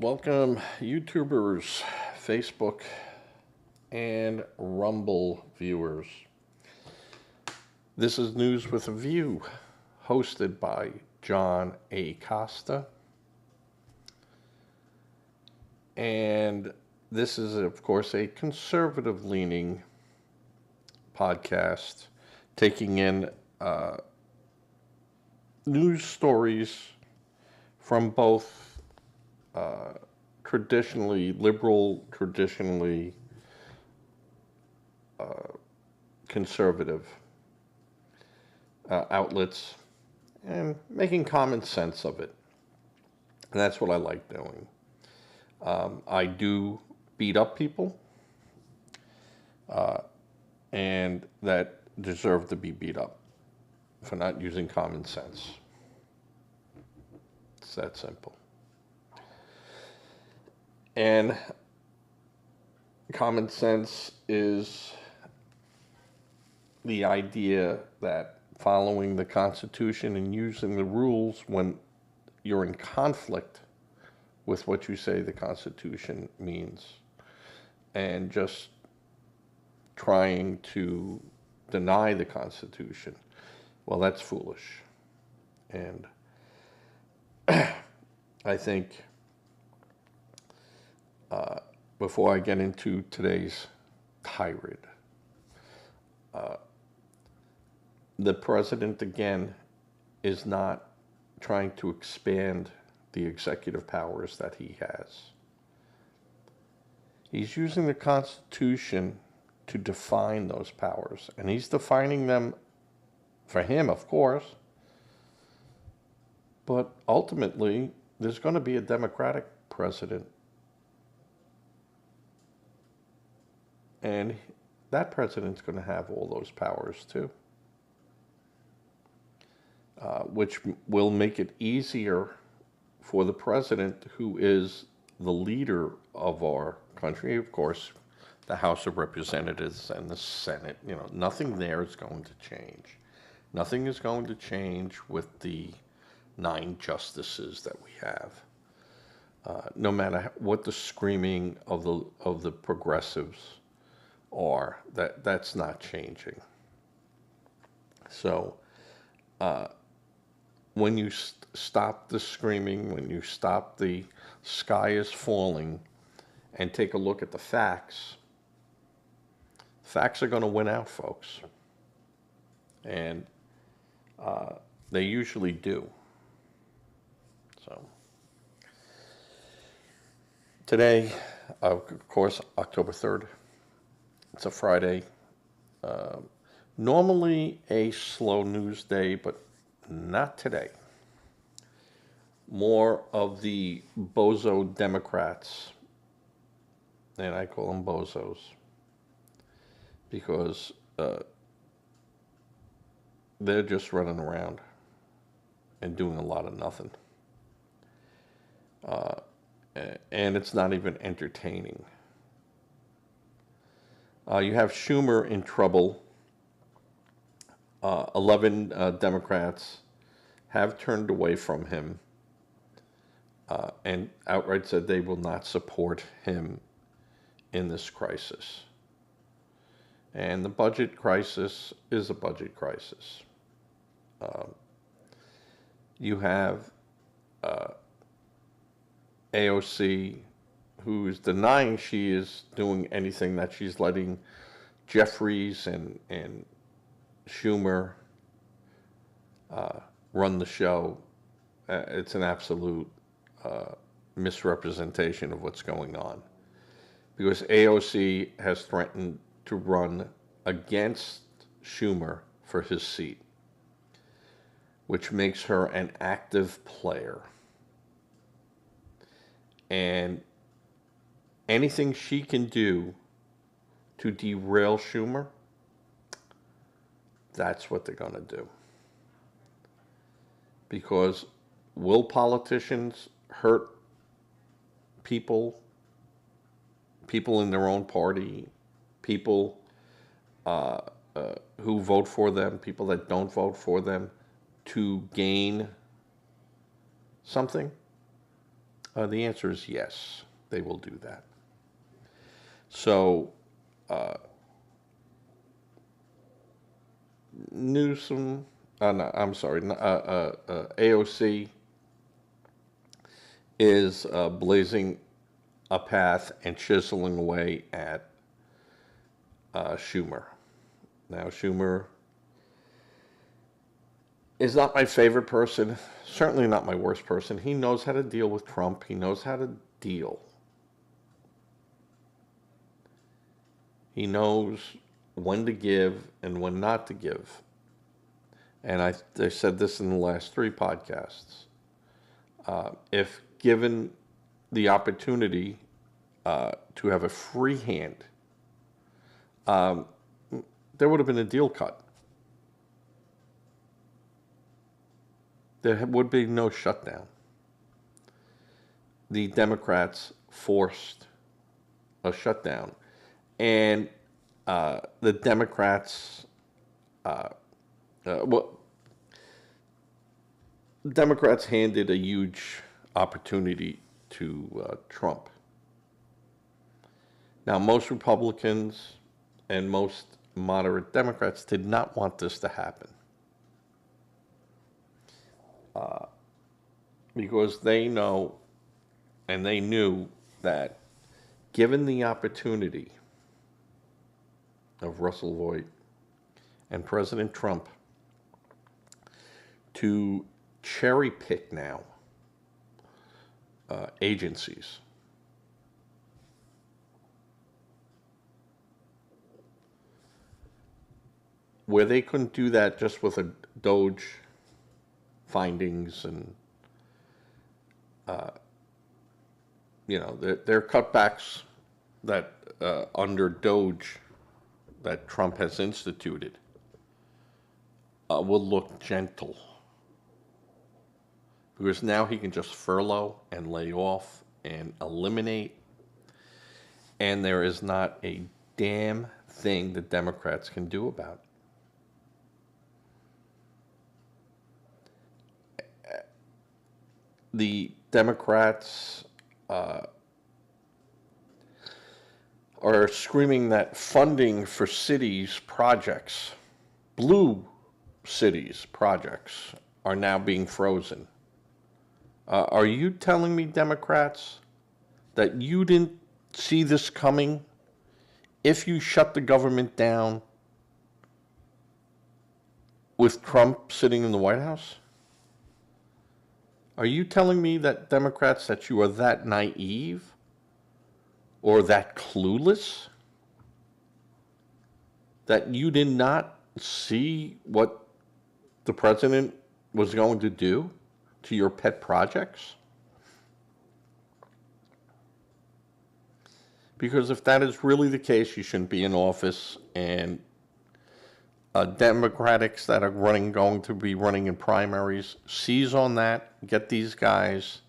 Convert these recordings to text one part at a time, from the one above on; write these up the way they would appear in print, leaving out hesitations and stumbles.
Welcome, YouTubers, Facebook, and Rumble viewers. This is News with a View, hosted by John A. Costa. And this is, of course, a conservative-leaning podcast, taking in news stories from both traditionally liberal, traditionally conservative outlets, and making common sense of it. And that's what I like doing. I do beat up people, and that deserve to be beat up for not using common sense. It's that simple. And common sense is the idea that following the Constitution and using the rules when you're in conflict with what you say the Constitution means, and just trying to deny the Constitution, well, that's foolish. And I think before I get into today's tirade, the president, again, is not trying to expand the executive powers that he has. He's using the Constitution to define those powers, and he's defining them for him, of course, but ultimately, there's going to be a Democratic president, and that president's going to have all those powers too, which will make it easier for the president, who is the leader of our country. Of course, the House of Representatives and the Senate, nothing there is going to change. Nothing is going to change with the 9 justices that we have. No matter what the screaming of the progressives are, that's not changing. So when you stop the screaming, when you stop the sky is falling, and take a look at the facts are going to win out, folks. And they usually do. So today, of course, October 3rd, it's a Friday. Normally a slow news day, but not today. More of the Bozo Democrats, and I call them Bozos, because they're just running around and doing a lot of nothing. And it's not even entertaining. You have Schumer in trouble. 11 Democrats have turned away from him and outright said they will not support him in this crisis. And the budget crisis is a budget crisis. You have AOC, who is denying she is doing anything, that she's letting Jeffries and Schumer run the show. It's an absolute misrepresentation of what's going on, because AOC has threatened to run against Schumer for his seat, which makes her an active player. And anything she can do to derail Schumer, that's what they're going to do. Because will politicians hurt people in their own party, people who vote for them, people that don't vote for them, to gain something? The answer is yes, they will do that. So, Newsom, no, I'm sorry, AOC is blazing a path and chiseling away at Schumer. Now, Schumer is not my favorite person, certainly not my worst person. He knows how to deal with Trump. He knows how to deal. He knows when to give and when not to give. And I said this in the last 3 podcasts. If given the opportunity to have a free hand, there would have been a deal cut. There would be no shutdown. The Democrats forced a shutdown. And the Democrats, Democrats handed a huge opportunity to Trump. Now, most Republicans and most moderate Democrats did not want this to happen. Because they know and they knew that given the opportunity of Russell Voigt and President Trump to cherry pick now agencies, where they couldn't do that just with a Doge findings and there are cutbacks that under Doge that Trump has instituted will look gentle, because now he can just furlough and lay off and eliminate, and there is not a damn thing the Democrats can do about it. The Democrats are screaming that funding for cities projects, blue cities projects, are now being frozen. Are you telling me, Democrats, that you didn't see this coming if you shut the government down with Trump sitting in the White House? Are you telling me that, Democrats, that you are that naive or that clueless that you did not see what the president was going to do to your pet projects? Because if that is really the case, you shouldn't be in office, and Democrats that are going to be running in primaries, seize on that, get these guys,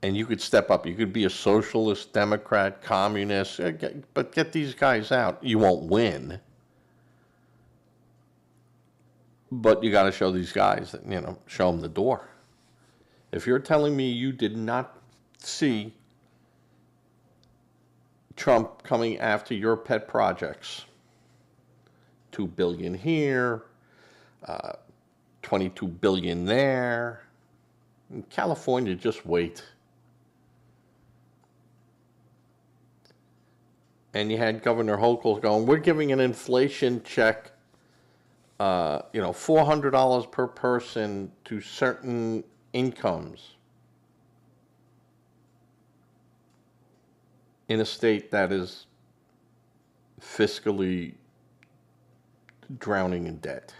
and you could step up. You could be a socialist, Democrat, communist, but get these guys out. You won't win, but you got to show these guys that, show them the door. If you're telling me you did not see Trump coming after your pet projects, $2 billion here, $22 billion there. In California, just wait. And you had Governor Hochul going, we're giving an inflation check, $400 per person to certain incomes in a state that is fiscally drowning in debt.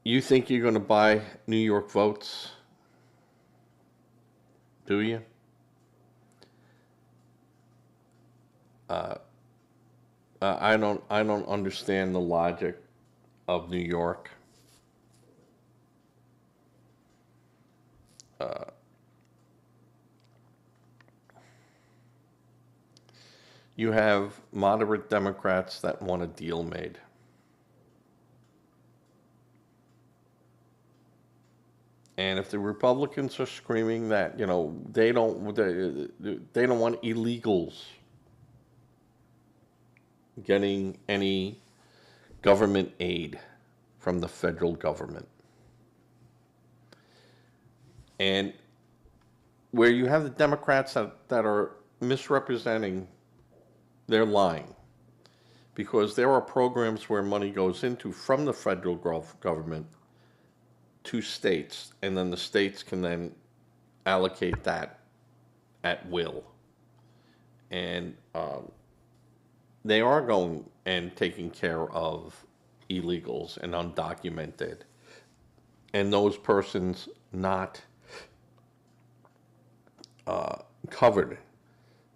You think you're going to buy New York votes? Do you? I don't understand the logic of New York. You have moderate Democrats that want a deal made. And if the Republicans are screaming that, they don't want illegals getting any government aid from the federal government. And where you have the Democrats that are misrepresenting, they're lying. Because there are programs where money goes into from the federal government to states, and then the states can then allocate that at will. And they are going and taking care of illegals and undocumented, and those persons not covered.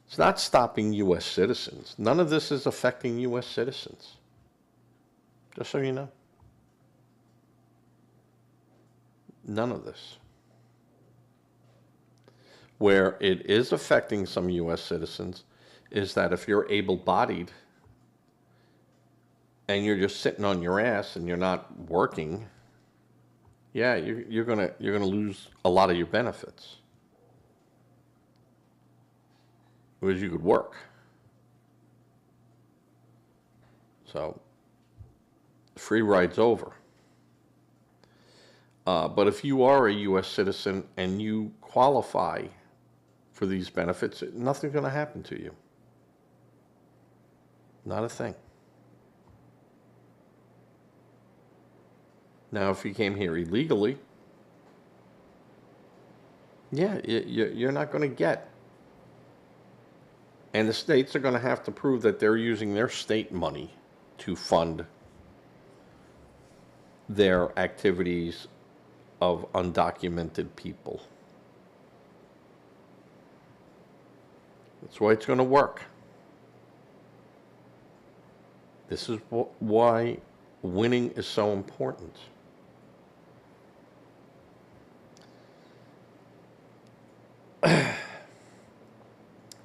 It's not stopping U.S. citizens. None of this is affecting U.S. citizens. Just so you know. None of this. Where it is affecting some U.S. citizens is that if you're able-bodied and you're just sitting on your ass and you're not working, yeah, you're gonna lose a lot of your benefits. Whereas you could work. So, free ride's over. But if you are a U.S. citizen and you qualify for these benefits, nothing's going to happen to you. Not a thing. Now, if you came here illegally, yeah, you're not going to get. And the states are going to have to prove that they're using their state money to fund their activities of undocumented people. That's why it's going to work. This is why winning is so important.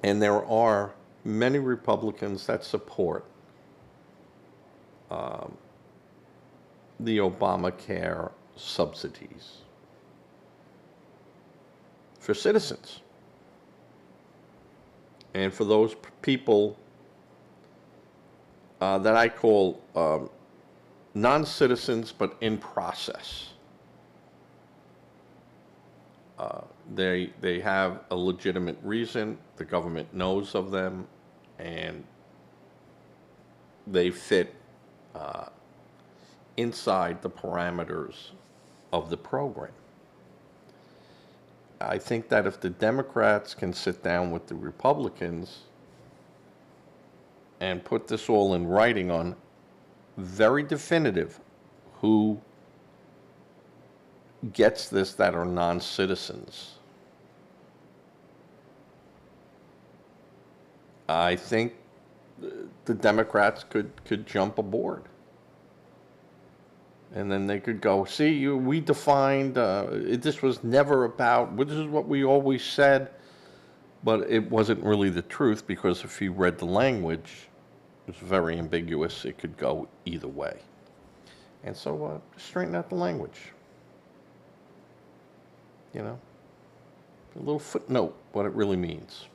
And there are many Republicans that support the Obamacare subsidies for citizens. And for those people that I call non-citizens but in process. They have a legitimate reason, the government knows of them, and they fit inside the parameters of the program. I think that if the Democrats can sit down with the Republicans and put this all in writing on very definitive who gets this that are non-citizens, I think the Democrats could jump aboard. And then they could go, see, we defined, this was never about, this is what we always said, but it wasn't really the truth, because if you read the language, it was very ambiguous. It could go either way. And so straighten out the language. You know, a little footnote, what it really means.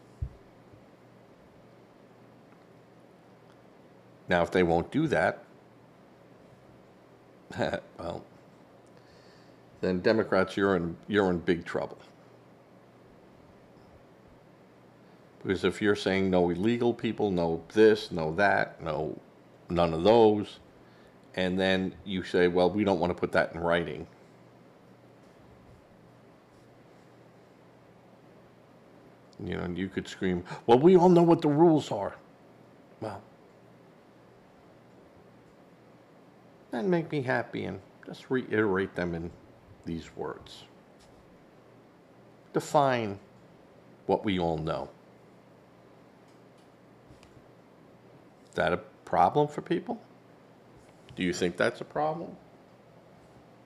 Now, if they won't do that, well, then Democrats, you're in big trouble. Because if you're saying no illegal people, no this, no that, no none of those, and then you say, well, we don't want to put that in writing. You know, and you could scream, well, we all know what the rules are. Well, that make me happy and just reiterate them in these words. Define what we all know. Is that a problem for people? Do you think that's a problem?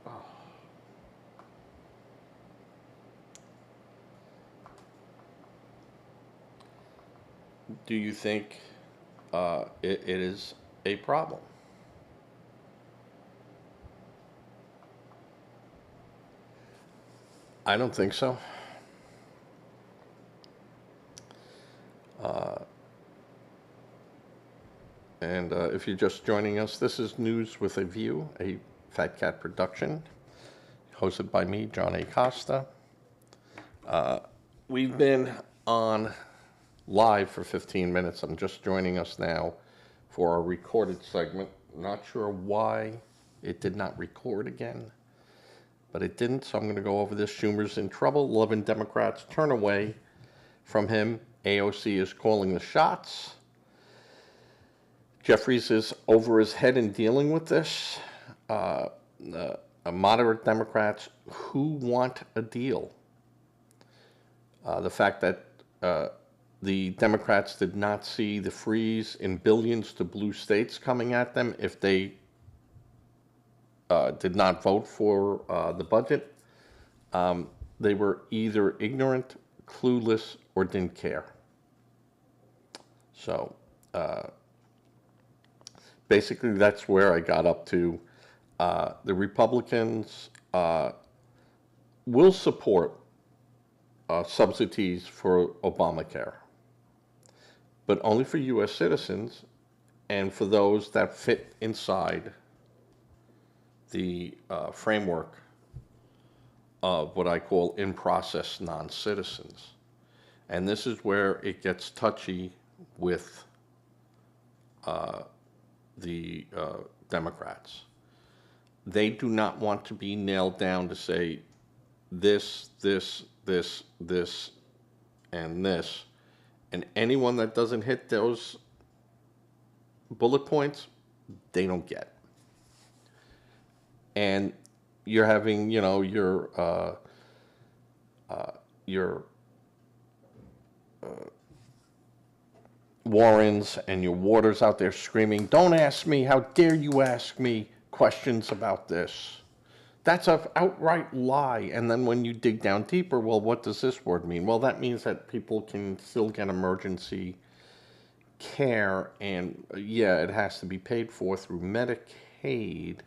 Oh. Do you think it is a problem? I don't think so. And if you're just joining us, this is News with a View, a Fat Cat production, hosted by me, John A. Costa. We've been on live for 15 minutes. I'm just joining us now for our recorded segment. Not sure why it did not record again, but it didn't, so I'm going to go over this. Schumer's in trouble. 11 Democrats turn away from him. AOC is calling the shots. Jeffries is over his head in dealing with this. Moderate Democrats who want a deal. The fact that the Democrats did not see the freeze in billions to blue states coming at them if they did not vote for the budget. They were either ignorant, clueless, or didn't care. So basically that's where I got up to. The Republicans will support subsidies for Obamacare, but only for U.S. citizens and for those that fit inside the framework of what I call in-process non-citizens. And this is where it gets touchy with the Democrats. They do not want to be nailed down to say this, and this. And anyone that doesn't hit those bullet points, they don't get. And you're having, your Warrens and your Waters out there screaming, "Don't ask me, how dare you ask me questions about this?" That's an outright lie. And then when you dig down deeper, well, what does this word mean? Well, that means that people can still get emergency care, and yeah, it has to be paid for through Medicaid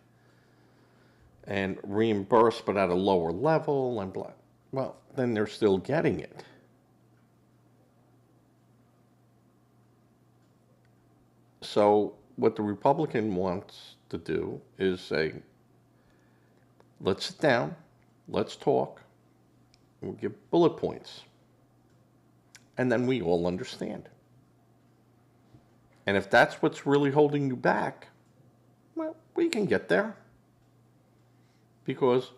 and reimbursed, but at a lower level, and blah. Well, then they're still getting it. So what the Republican wants to do is say, let's sit down, let's talk, we'll give bullet points, and then we all understand. And if that's what's really holding you back, well, we can get there. Because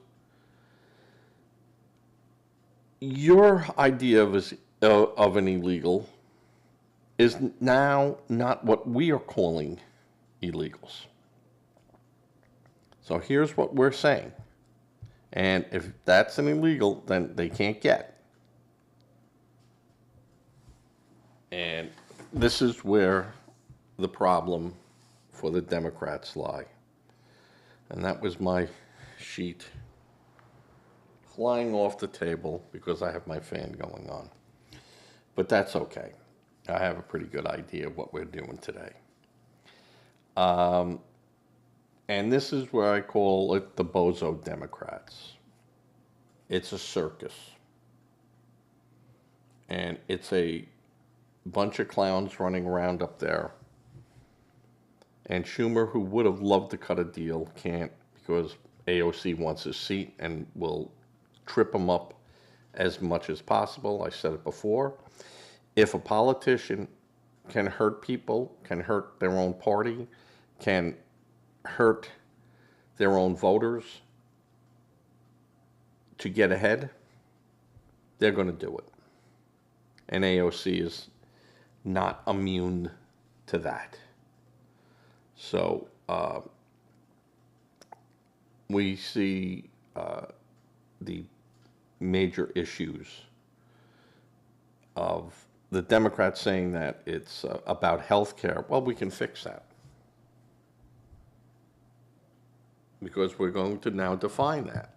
your idea of an illegal is now not what we are calling illegals. So here's what we're saying. And if that's an illegal, then they can't get. And this is where the problem for the Democrats lie. And that was my sheet flying off the table because I have my fan going on. But that's okay. I have a pretty good idea of what we're doing today. And this is where I call it the Bozo Democrats. It's a circus. And it's a bunch of clowns running around up there. And Schumer, who would have loved to cut a deal, can't because AOC wants his seat and will trip him up as much as possible. I said it before. If a politician can hurt people, can hurt their own party, can hurt their own voters to get ahead, they're going to do it. And AOC is not immune to that. So we see the major issues of the Democrats saying that it's about health care. Well, we can fix that. Because we're going to now define that.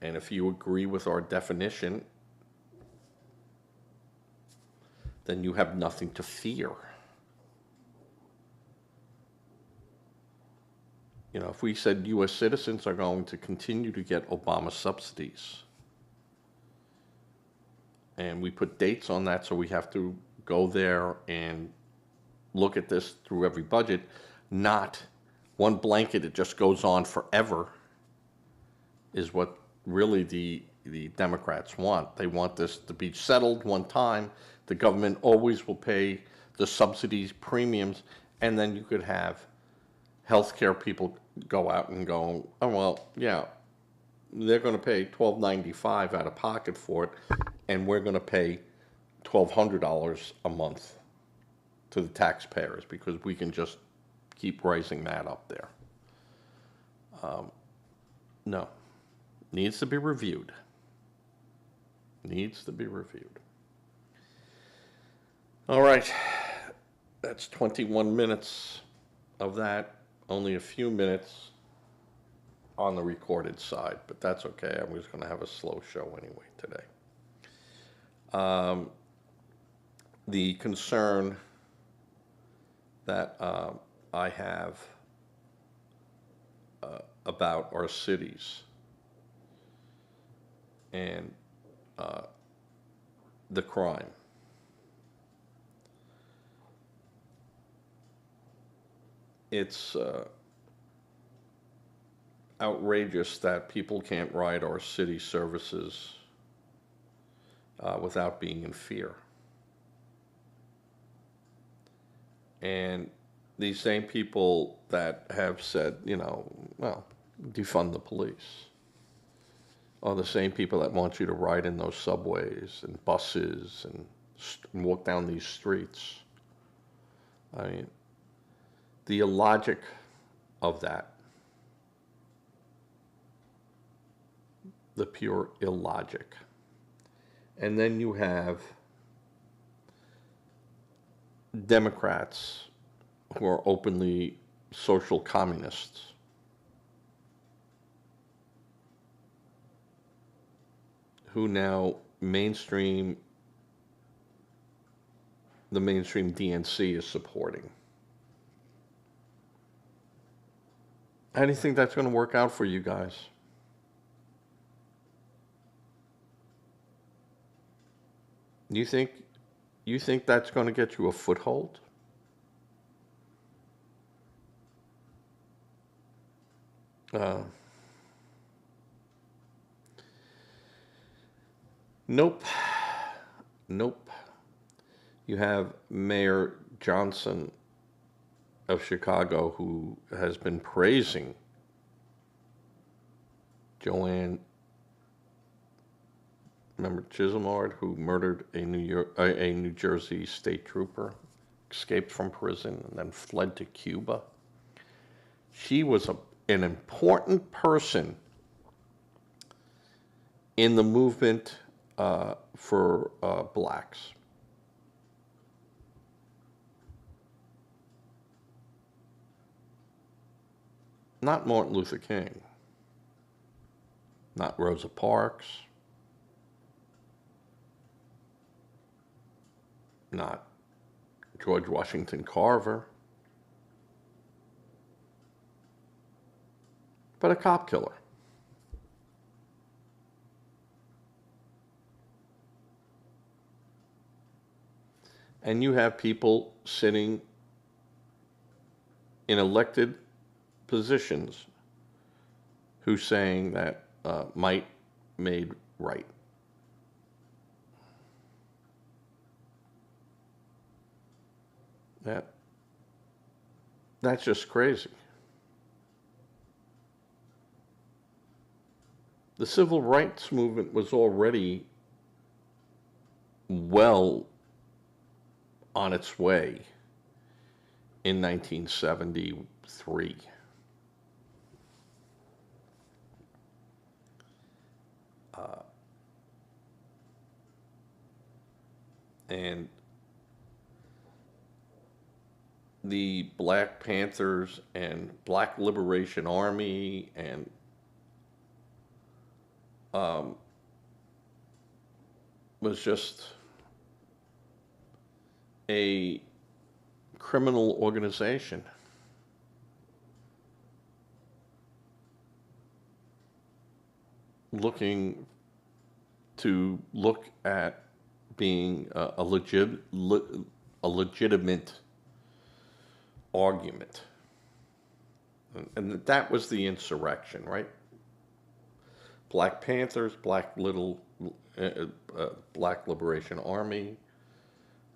And if you agree with our definition, then you have nothing to fear. if we said U.S. citizens are going to continue to get Obama subsidies, and we put dates on that, so we have to go there and look at this through every budget, not one blanket, it just goes on forever, is what really the Democrats want. They want this to be settled one time. The government always will pay the subsidies, premiums, and then you could have healthcare people go out and go, oh, well, yeah, they're going to pay $12.95 out of pocket for it, and we're going to pay $1,200 a month to the taxpayers because we can just keep raising that up there. No. Needs to be reviewed. Needs to be reviewed. All right. That's 21 minutes of that. Only a few minutes on the recorded side, but that's okay. I was going to have a slow show anyway today. The concern that I have about our cities and the crime. It's outrageous that people can't ride our city services without being in fear. And these same people that have said, well, defund the police, are the same people that want you to ride in those subways and buses and walk down these streets. I mean, the illogic of that, the pure illogic. And then you have Democrats who are openly social communists. Who now the mainstream DNC is supporting. How do you think that's going to work out for you guys? You think that's going to get you a foothold? Nope. You have Mayor Johnson of Chicago who has been praising Joanne, remember Chisholmard, who murdered a New Jersey state trooper, escaped from prison and then fled to Cuba. She was an important person in the movement for blacks. Not Martin Luther King, not Rosa Parks, not George Washington Carver, but a cop killer. And you have people sitting in elected positions who's saying that might made right. That's just crazy. The civil rights movement was already well on its way in 1973. And the Black Panthers and Black Liberation Army and was just a criminal organization. looking to look at being a legitimate argument. And that was the insurrection, right? Black Panthers, Black Liberation Army,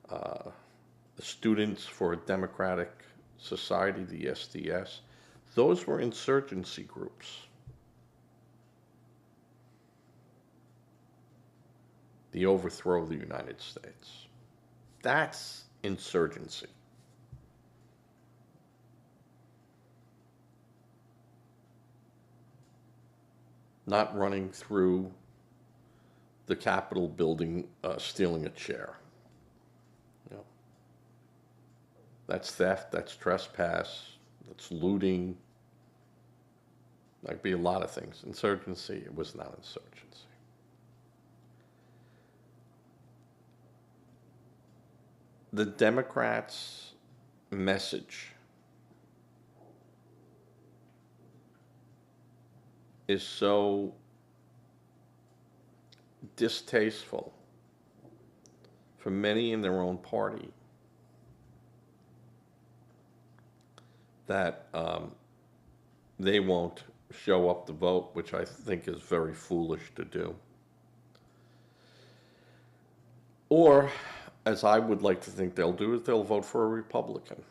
the Students for a Democratic Society, the SDS. Those were insurgency groups. The overthrow of the United States. That's insurgency. Not running through the Capitol building stealing a chair. You know, that's theft, that's trespass, that's looting. That could be a lot of things. Insurgency, it was not insurgency. The Democrats' message is so distasteful for many in their own party that they won't show up to vote, which I think is very foolish to do. Or, as I would like to think they'll do, is they'll vote for a Republican.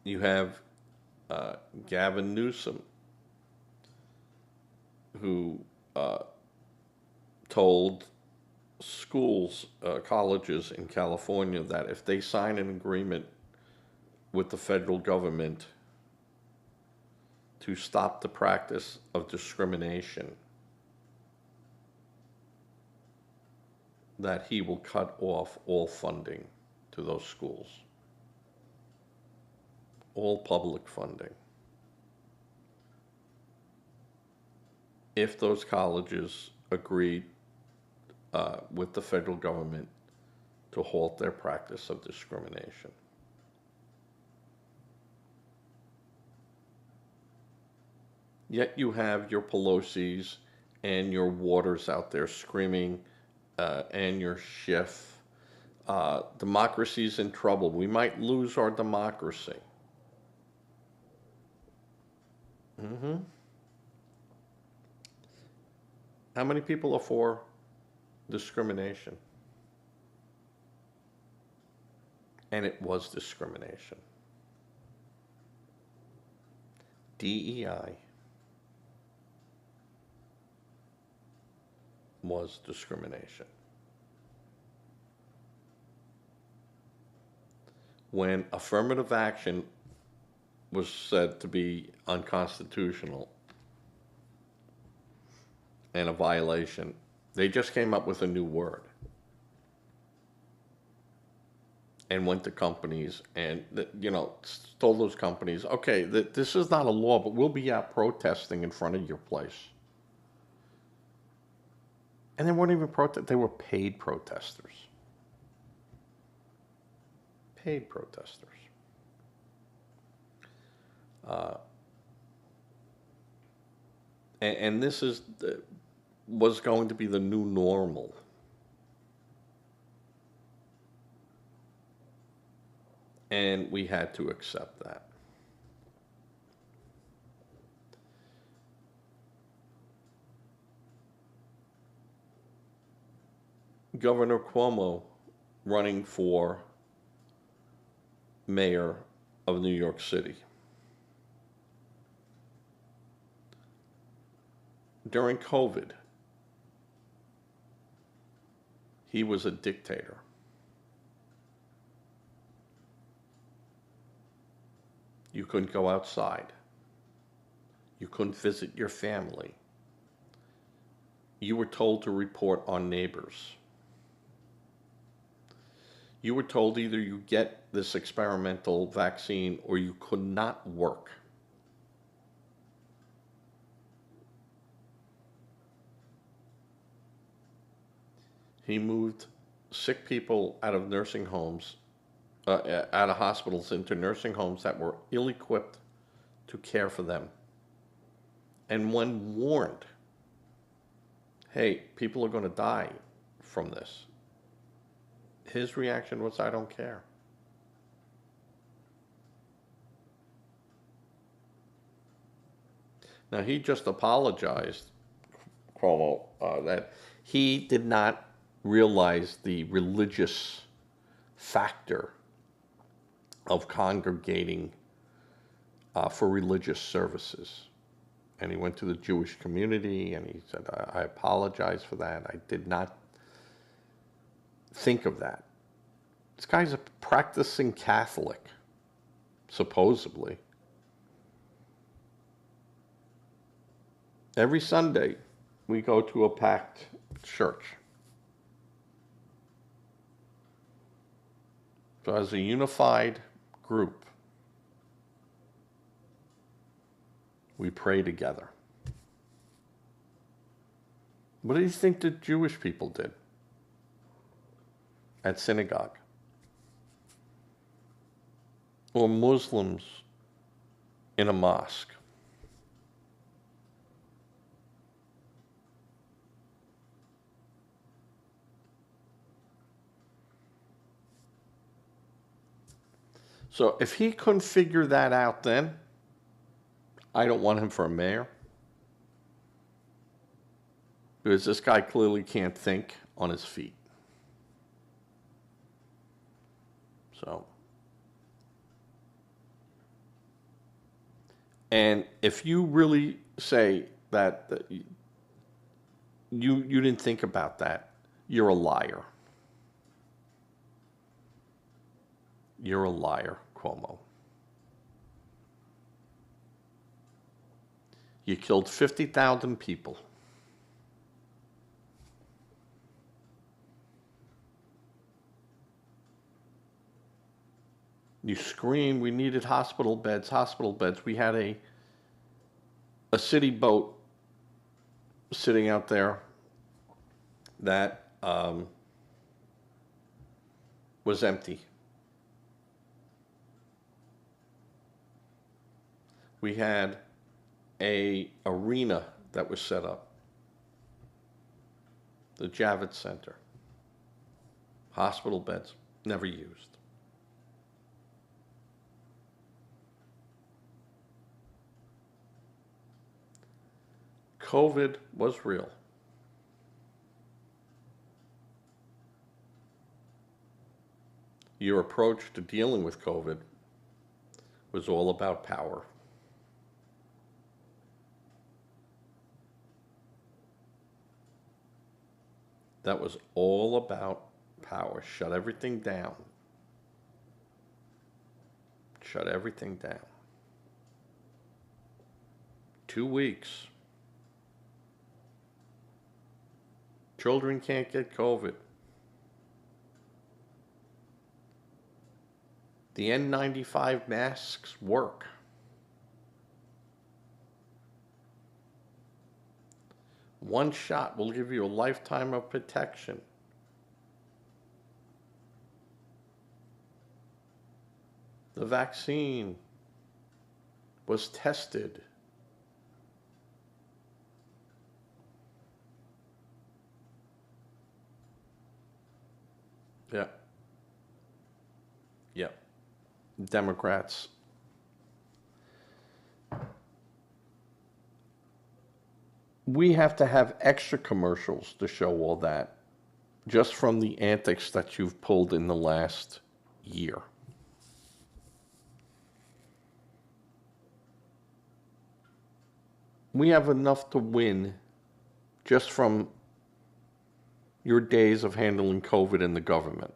You have Gavin Newsom, who told schools, colleges in California that if they sign an agreement with the federal government to stop the practice of discrimination, that he will cut off all funding to those schools, all public funding. If those colleges agreed with the federal government to halt their practice of discrimination. Yet you have your Pelosi's and your Waters out there screaming, and your Schiff. Democracy's in trouble. We might lose our democracy. Mm-hmm. How many people are for discrimination? And it was discrimination. DEI was discrimination. When affirmative action was said to be unconstitutional and a violation, they just came up with a new word and went to companies and, told those companies, okay, this is not a law, but we'll be out protesting in front of your place. And they weren't even they were paid protesters. Paid protesters. And this was going to be the new normal. And we had to accept that. Governor Cuomo running for mayor of New York City. During COVID, he was a dictator. You couldn't go outside. You couldn't visit your family. You were told to report on neighbors. You were told either you get this experimental vaccine or you could not work. He moved sick people out of nursing homes, out of hospitals into nursing homes that were ill-equipped to care for them. And when warned, hey, people are going to die from this, his reaction was, I don't care. Now, he just apologized, Cuomo, that he did not realize the religious factor of congregating for religious services. And he went to the Jewish community and he said, I apologize for that. I did not think of that. This guy's a practicing Catholic, supposedly. Every Sunday, we go to a packed church. So as a unified group, we pray together. What do you think the Jewish people did at synagogue? Or Muslims in a mosque? So if he couldn't figure that out then, I don't want him for a mayor. Because this guy clearly can't think on his feet. So. And if you really say that you didn't think about that, you're a liar. You're a liar, Cuomo. You killed 50,000 people. You screamed, we needed hospital beds, hospital beds. We had a city boat sitting out there that was empty. We had a arena that was set up, the Javits Center. Hospital beds, never used. COVID was real. Your approach to dealing with COVID was all about power. That was all about power. Shut everything down. Shut everything down. 2 weeks. Children can't get COVID. The N95 masks work. One shot will give you a lifetime of protection. The vaccine was tested. Yeah. Yeah. Democrats. We have to have extra commercials to show all that, just from the antics that you've pulled in the last year. We have enough to win just from your days of handling COVID in the government.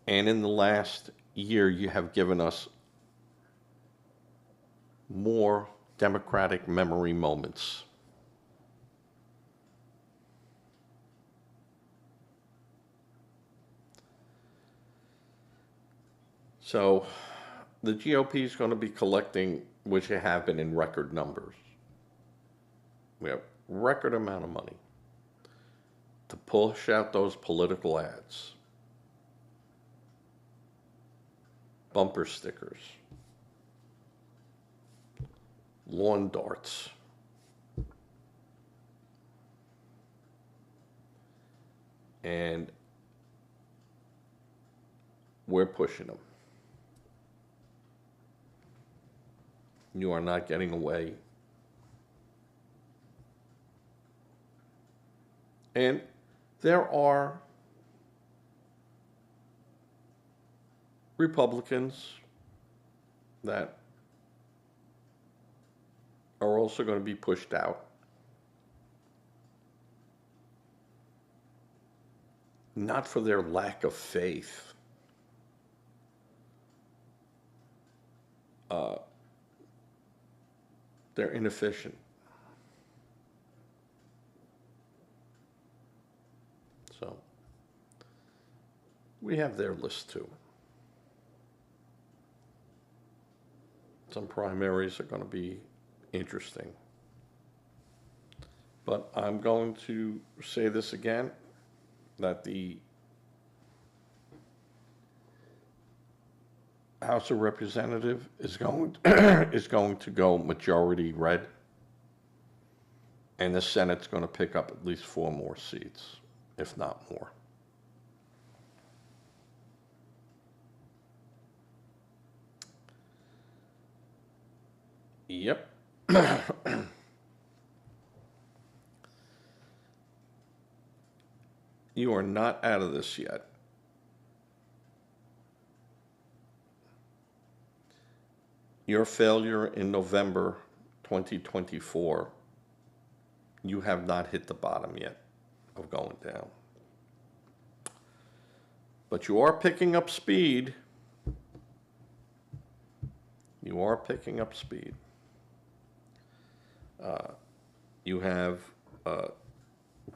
And in the last year, you have given us more Democratic memory moments. So the GOP is going to be collecting, which they have been in record numbers. We have record amount of money to push out those political ads, bumper stickers, lawn darts, and we're pushing them. You are not getting away. And there are Republicans that are also going to be pushed out. Not for their lack of faith. They're inefficient. So we have their list too. Some primaries are going to be interesting. But I'm going to say this again, that the House of Representatives is going is going to go majority red, and the Senate's going to pick up at least 4 more seats, if not more. Yep. You are not out of this yet. Your failure in November 2024, you have not hit the bottom yet of going down. But you are picking up speed. You are picking up speed. You have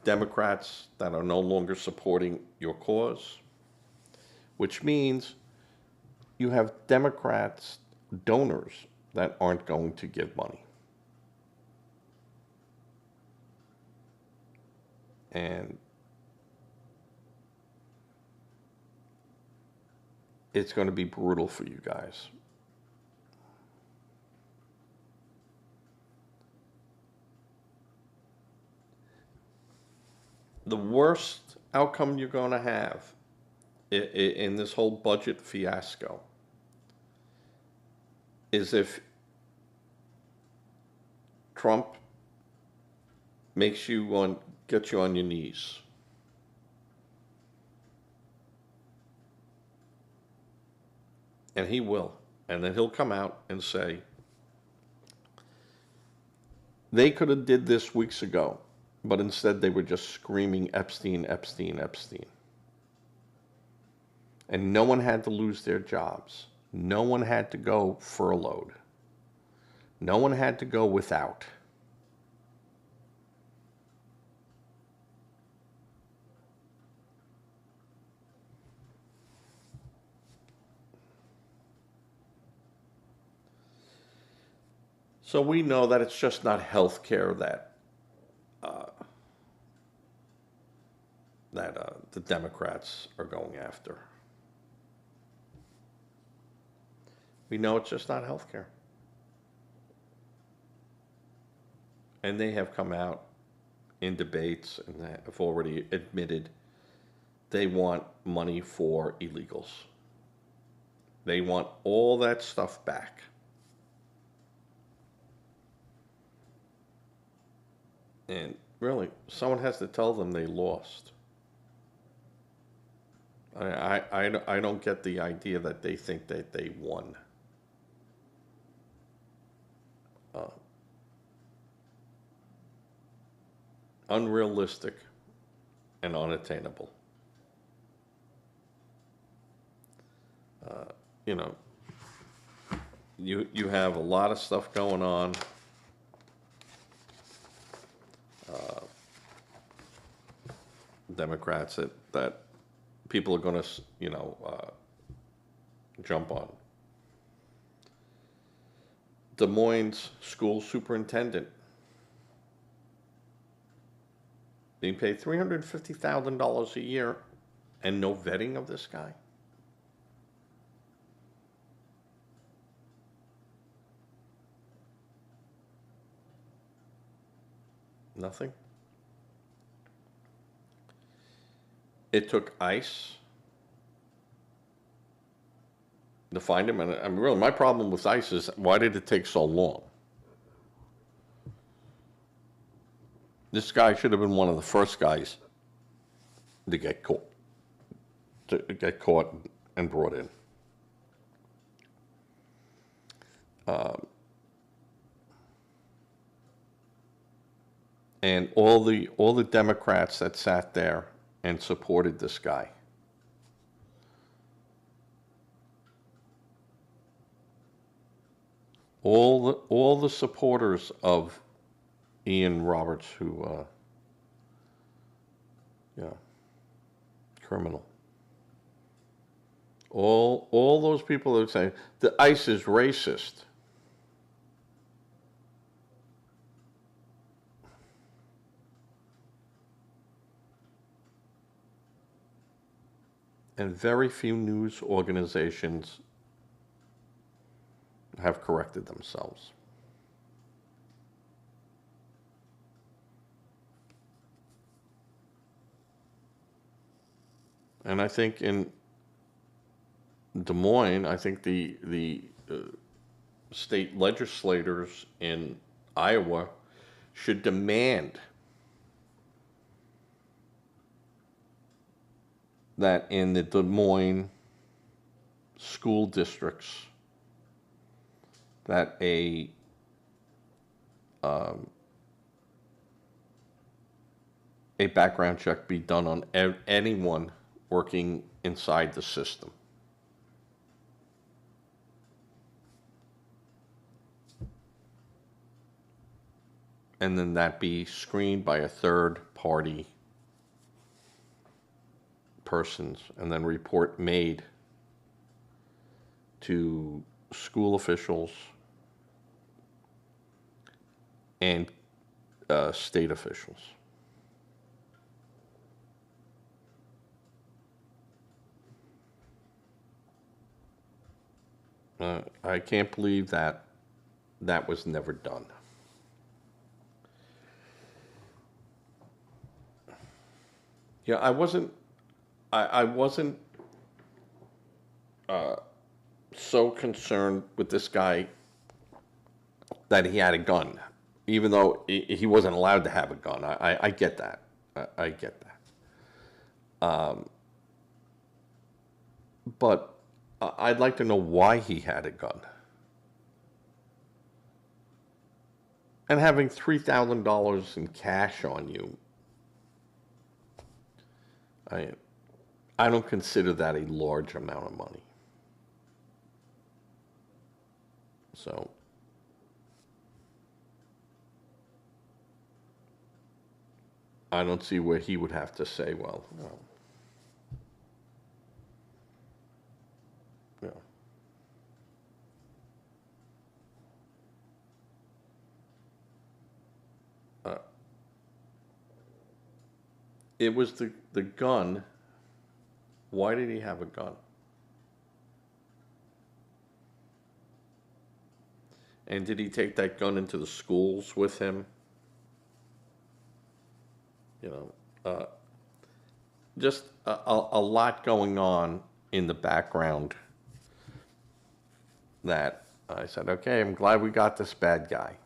Democrats that are no longer supporting your cause, which means you have Democrats, donors that aren't going to give money. And it's going to be brutal for you guys. The worst outcome you're going to have in this whole budget fiasco is if Trump gets you on your knees. And he will. And then he'll come out and say, they could have did this weeks ago, but instead they were just screaming Epstein, Epstein, Epstein. And no one had to lose their jobs. No one had to go furloughed. No one had to go without. So we know that it's just not health care that the Democrats are going after. We know it's just not health care. And they have come out in debates and have already admitted they want money for illegals. They want all that stuff back. And really, someone has to tell them they lost. I don't get the idea that they think that they won. Unrealistic and unattainable. You have a lot of stuff going on. Democrats that people are going to, jump on. Des Moines school superintendent They pay $350,000 a year and no vetting of this guy? Nothing? It took ICE to find him, and I mean, really, my problem with ICE is why did it take so long? This guy should have been one of the first guys to get caught and brought in. And all the Democrats that sat there and supported this guy, all the supporters of Ian Roberts, who, yeah, criminal. All those people that say the ICE is racist. And very few news organizations have corrected themselves. And I think in Des Moines, I think the state legislators in Iowa should demand that in the Des Moines school districts that a background check be done on anyone working inside the system. And then that be screened by a third party persons, and then report made to school officials and state officials. I can't believe that was never done. Yeah, I wasn't so concerned with this guy that he had a gun, even though he wasn't allowed to have a gun. I get that. I get that. But I'd like to know why he had a gun. And having $3,000 in cash on you, I don't consider that a large amount of money. So I don't see where he would have to say, well, yeah. It was the gun. Why did he have a gun? And did he take that gun into the schools with him? You know, just a lot going on in the background that I said, okay, I'm glad we got this bad guy.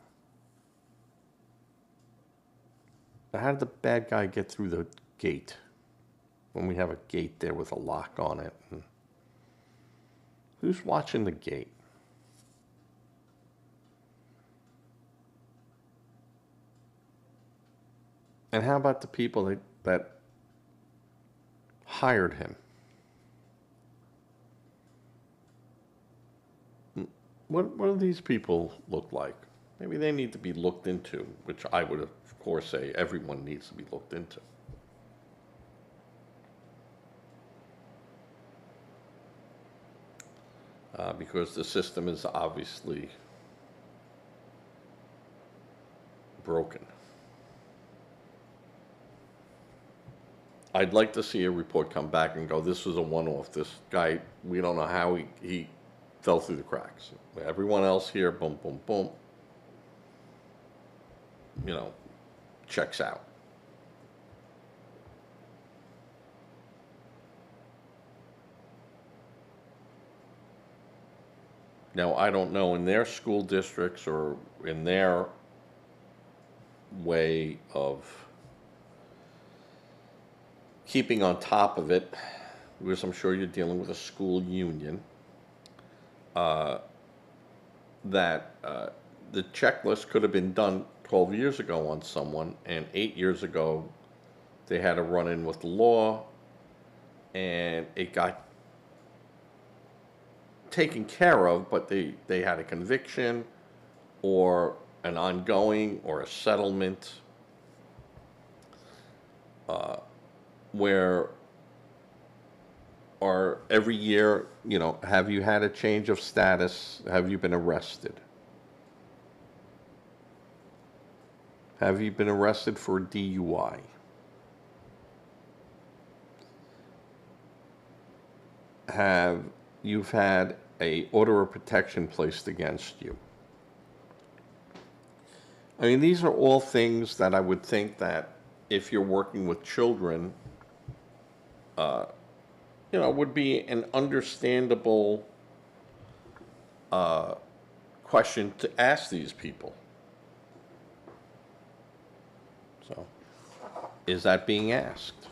How did the bad guy get through the gate when we have a gate there with a lock on it? And who's watching the gate? And how about the people that hired him? What do these people look like? Maybe they need to be looked into, which I would, of course, say everyone needs to be looked into. Because the system is obviously broken. I'd like to see a report come back and go, this was a one-off. This guy, we don't know how he fell through the cracks. Everyone else here, boom, boom, boom, you know, checks out. Now, I don't know in their school districts or in their way of keeping on top of it, because I'm sure you're dealing with a school union, that the checklist could have been done 12 years ago on someone, and 8 years ago they had a run-in with the law, and it got taken care of, but they had a conviction or an ongoing or a settlement where, or every year, you know, have you had a change of status? Have you been arrested? Have you been arrested for a DUI? Have you've had a order of protection placed against you? I mean, these are all things that I would think that if you're working with children, you know, would be an understandable question to ask these people. So, is that being asked?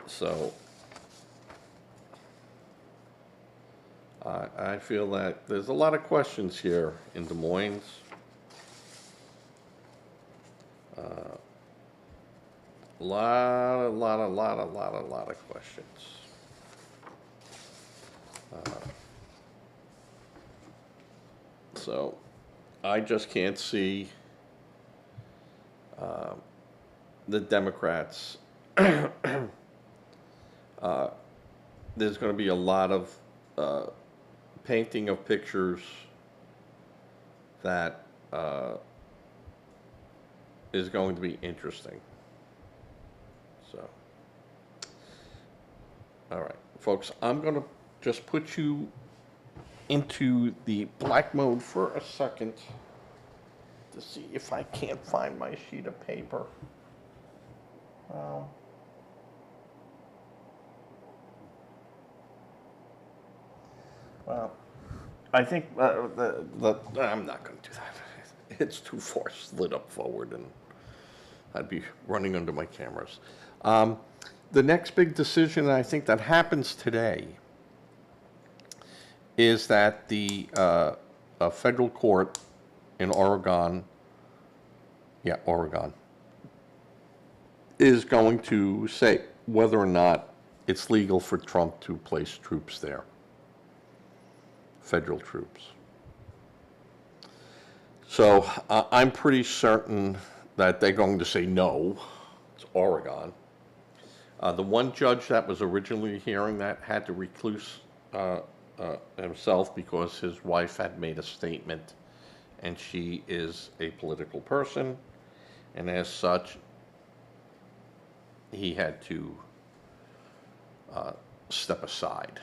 So, I feel that there's a lot of questions here in Des Moines. A lot of questions. So, I just can't see the Democrats. There's going to be a lot of painting of pictures that is going to be interesting. So, all right, folks, I'm going to just put you into the black mode for a second to see if I can't find my sheet of paper. Well, I think I'm not going to do that. It's too far slid up forward, and I'd be running under my cameras. The next big decision I think that happens today is that the federal court in Oregon, Oregon, is going to say whether or not it's legal for Trump to place troops there, federal troops. So I'm pretty certain that they're going to say no. It's Oregon. The one judge that was originally hearing that had to recluse himself because his wife had made a statement, and she is a political person, and as such, he had to step aside.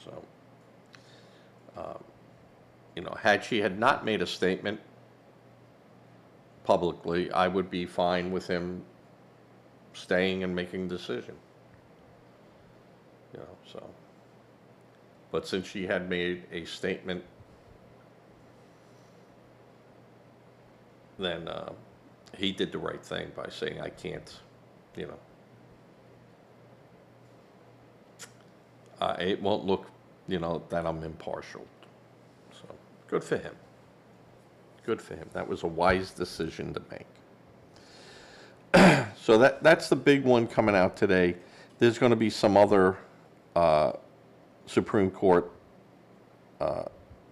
So, you know, had she had not made a statement publicly, I would be fine with him staying and making a decision. You know, so. But since she had made a statement, then he did the right thing by saying, I can't, you know. It won't look, you know, that I'm impartial. So, good for him. Good for him. That was a wise decision to make. So that's the big one coming out today. There's going to be some other Supreme Court.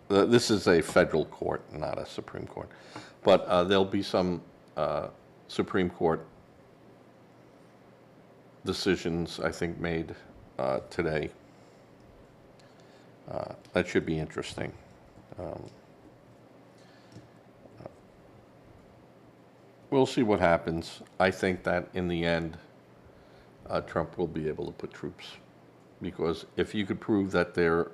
This is a federal court, not a Supreme Court. But there'll be some Supreme Court decisions, I think, made today. That should be interesting. We'll see what happens. I think that in the end, Trump will be able to put troops. Because if you could prove that they're,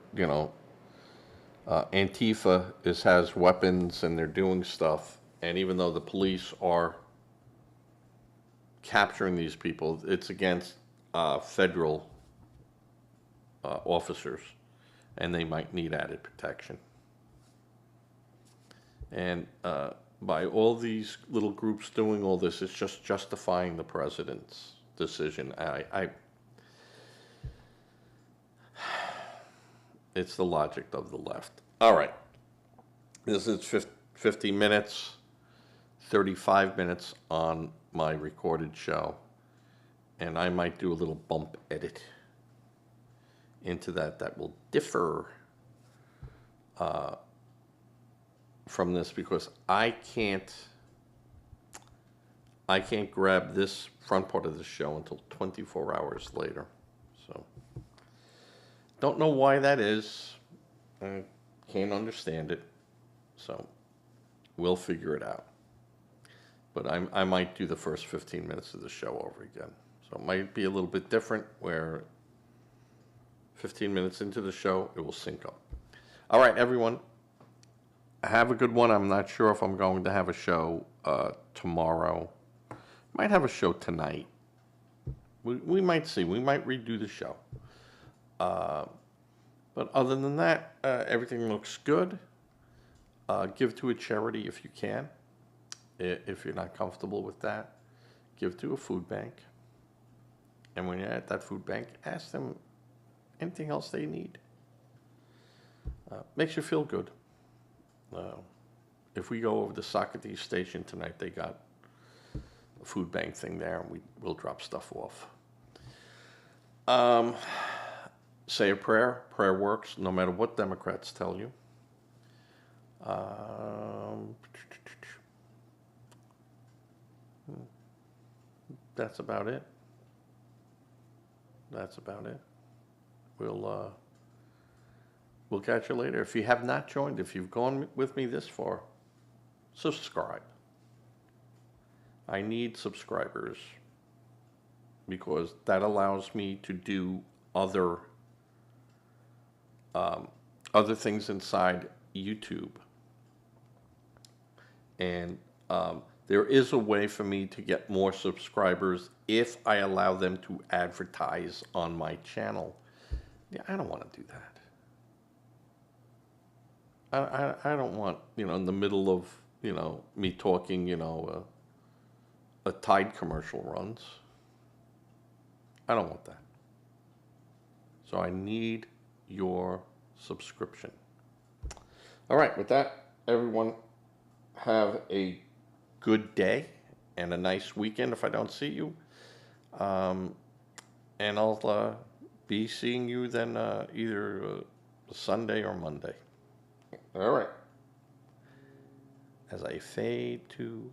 Antifa has weapons and they're doing stuff, and even though the police are capturing these people, it's against federal officers, and they might need added protection. And by all these little groups doing all this, it's just justifying the president's decision. It's the logic of the left. All right. This is 50 minutes, 35 minutes on my recorded show. And I might do a little bump edit into that will differ from this, because I can't grab this front part of the show until 24 hours later. So don't know why that is. I can't understand it. So we'll figure it out. But I might do the first 15 minutes of the show over again. So it might be a little bit different, where 15 minutes into the show, it will sync up. All right, everyone. Have a good one. I'm not sure if I'm going to have a show tomorrow. Might have a show tonight. We might see. We might redo the show. But other than that, everything looks good. Give to a charity if you can. If you're not comfortable with that, give to a food bank. And when you're at that food bank, ask them anything else they need. Makes you feel good. If we go over to Socrates Station tonight, they got a food bank thing there, and we'll drop stuff off. Say a prayer. Prayer works, no matter what Democrats tell you. That's about it. We'll catch you later. If you have not joined, if you've gone with me this far, subscribe. I need subscribers, because that allows me to do other things inside YouTube. And there is a way for me to get more subscribers if I allow them to advertise on my channel. Yeah, I don't want to do that. I don't want, in the middle of, me talking, a Tide commercial runs. I don't want that. So I need your subscription. All right, with that, everyone, have a good day and a nice weekend if I don't see you. And I'll be seeing you then either Sunday or Monday. All right. As I fade to